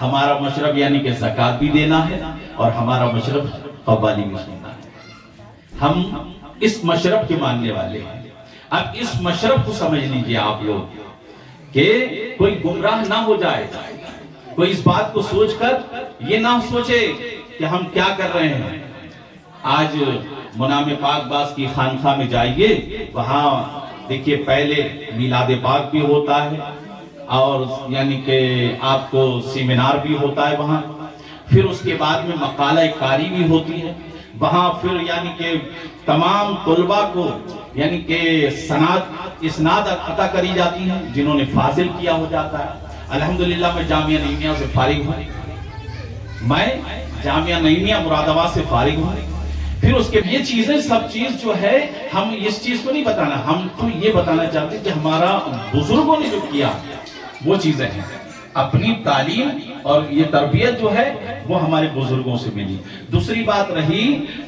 ہمارا مشرب یعنی کہ زکات بھی دینا ہے اور ہمارا مشرب قوالی بھی سننا ہے. ہم اس مشرب کے ماننے والے ہیں. اب اس مشرب کو سمجھ لیجئے آپ لوگ کہ کوئی گمراہ نہ ہو جائے, کوئی اس بات کو سوچ کر یہ نہ سوچے کہ ہم کیا کر رہے ہیں. آج منام پاک باز کی خانقاہ میں جائیے, وہاں دیکھیے پہلے میلاد پاک بھی ہوتا ہے اور یعنی کہ آپ کو سیمینار بھی ہوتا ہے وہاں, پھر اس کے بعد میں مقالہ کاری بھی ہوتی ہے وہاں, پھر یعنی کہ تمام طلباء کو یعنی کہ اسناد عطا کری جاتی ہیں جنہوں نے فاضل کیا ہو جاتا ہے. الحمدللہ میں جامعہ نعیمیہ سے فارغ ہوں, میں جامعہ نعیمیہ مراد آباد سے فارغ ہوں. پھر اس کے یہ چیزیں سب چیز جو ہے ہم اس چیز کو نہیں بتانا, ہم تو یہ بتانا چاہتے ہیں کہ ہمارا بزرگوں نے جو کیا وہ چیزیں ہیں. اپنی تعلیم اور یہ تربیت جو ہے وہ ہمارے بزرگوں سے ملی. دوسری بات رہی,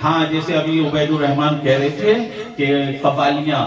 ہاں جیسے ابھی عبید الرحمان کہہ رہے تھے کہ قوالیاں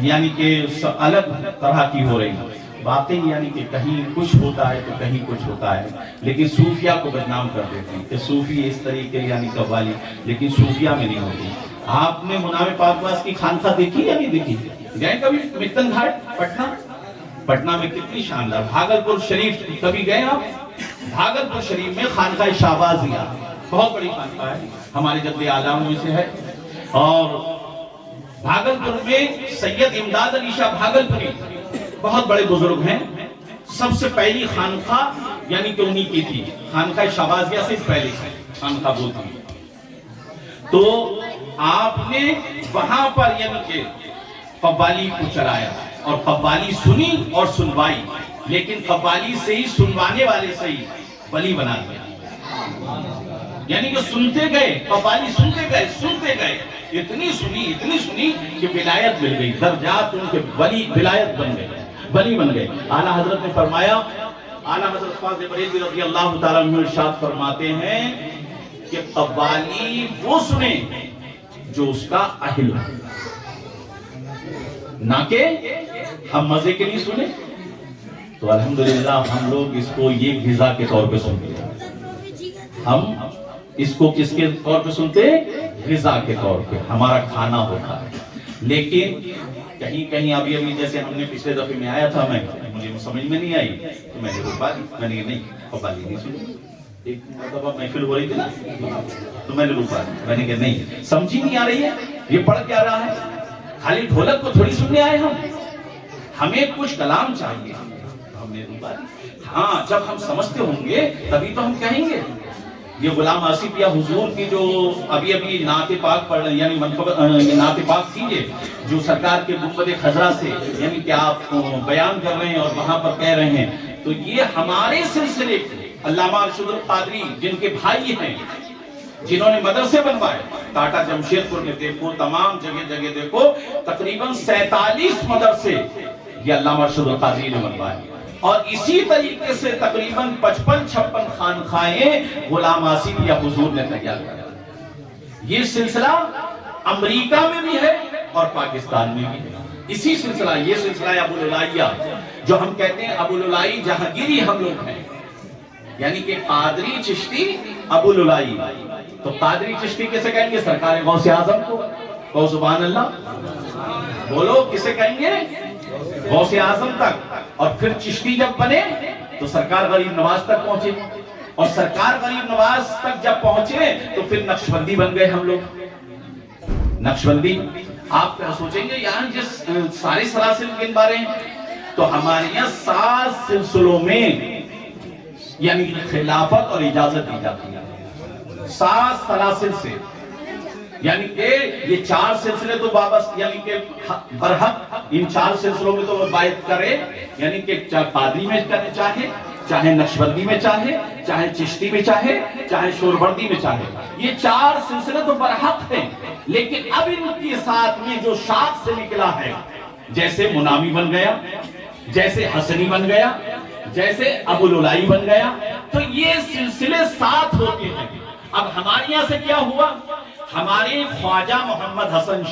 یعنی کہ الگ طرح کی ہو رہی ہیں. واقعی یعنی کہ کہیں کچھ ہوتا ہے تو کہیں کچھ ہوتا ہے, لیکن صوفیہ کو بدنام کر دیتے ہیں کہ صوفی اس طریقے یعنی قوالی, لیکن صوفیہ میں نہیں ہوتی. آپ نے منام پاک باز کی خانقاہ دیکھی یا نہیں دیکھی؟ گئے کبھی متن گھاٹ پٹنہ؟ پٹنہ میں کتنی شاندار. بھاگلپور شریف کبھی گئے آپ؟ بھاگلپور شریف میں خانقاہ شہبازیہ بہت بڑی خانقاہ ہے, ہمارے جد اعلیٰ میں سے ہے. اور بھاگلپور میں سید امداد علی شاہ بھاگلپوری بہت بڑے بزرگ ہیں. سب سے پہلی خانقاہ یعنی کہ انہی کی تھی, خانقاہ شہبازیہ سے پہلے خانقاہ وہ تھی. تو آپ نے وہاں پر یعنی کہ قوالی کو چلایا اور قوالی سنی اور سنوائی, لیکن قوالی سے ہی سنوانے والے سے ہی ولی بنا دیا. یعنی کہ سنتے گئے, قوالی سنتے گئے, اتنی سنی کہ ولایت مل گئی, درجات ان کے ولی ولایت بن گئے, ولی بن گئے. اعلیٰ حضرت نے فرمایا, اعلیٰ حضرت فاضل بریلوی رضی اللہ تعالیٰ عنہ ارشاد فرماتے ہیں کہ قوالی وہ سنے جو اس کا اہل ہے, نہ کہ ہم مزے کے لیے سنیں. تو الحمدللہ ہم لوگ اس کو یہ غذا کے طور پہ سنتے ہیں. ہم اس کو کس کے طور پہ سنتے ہیں؟ غذا کے طور پہ, ہمارا کھانا ہوتا ہے. لیکن کہیں ابھی جیسے ہم نے پچھلے دفعے میں آیا تھا, مجھے سمجھ میں نہیں آئی تو میں نے روکا دی, میں نے نہیں قوالی نہیں سنی. ایک مرتبہ محفل ہو رہی تھی نا تو میں نے روکا دی, میں نے کہا نہیں سمجھی نہیں آ رہی ہے, یہ پڑھ کیا رہا ہے, خالی ڈھولک کو تھوڑی سننے آئے ہمیں کچھ کلام چاہیے. ہم نے روکا دی. ہاں جب ہم سمجھتے ہوں گے تبھی تو ہم کہیں گے. یہ غلام آصف یا حضور کی جو ابھی نعت پاک پڑھ رہے ہیں, یعنی نعت پاک کیجئے جو سرکار کے گنبد خضرا سے یعنی کہ آپ بیان کر رہے ہیں اور وہاں پر کہہ رہے ہیں, تو یہ ہمارے سلسلے علامہ ارشد القادری جن کے بھائی ہیں, جنہوں نے مدرسے بنوائے, ٹاٹا جمشید پور میں دیکھو, تمام جگہ دیکھو, تقریباً 47 مدرسے یہ علامہ ارشد القادری نے بنوائے. اور اسی طریقے سے تقریباً 55-56 خانقاہیں غلام آصف یا حضور نے تیار کیا. یہ سلسلہ امریکہ میں بھی ہے اور پاکستان میں بھی ہے. اسی سلسلہ, یہ سلسلہ ابو العلائیہ جو ہم کہتے ہیں, ابو العلائی جہانگیری ہم لوگ ہیں, یعنی کہ قادری چشتی ابو العلائی. تو قادری چشتی کسے کہیں گے؟ سرکار غوث اعظم کو. تو سبحان اللہ بولو, کسے کہیں گے؟ غوث اعظم تک. اور پھر چشتی جب بنے تو سرکار غریب نواز تک پہنچے, اور سرکار غریب نواز تک جب پہنچے تو پھر نقشبندی بن گئے ہم لوگ. نقشبندی آپ کیا سوچیں گے یہاں جس سارے سلاسل گن بارے ہیں, تو ہمارے یہاں 7 سلسلوں میں یعنی خلافت اور اجازت دی جاتی ہے. 7 سلاسل سے, یعنی کہ یہ 4 سلسلے تو وابستہ یعنی کہ برحق ان 4 سلسلوں میں تو بیعت کرے, یعنی کہ قادری میں کرنے چاہے نقشبندی میں چاہے چشتی میں چاہے شوربردی میں چاہے, یہ 4 سلسلے تو برحق ہیں. لیکن اب ان کے ساتھ میں جو شاخ سے نکلا ہے, جیسے منامی بن گیا, جیسے حسنی بن گیا, جیسے ابو العلائی بن گیا, تو یہ سلسلے 7 ہوتے ہیں. اب ہمارے یہاں سے کیا ہوا, ہمارے خواجہ محمد حسن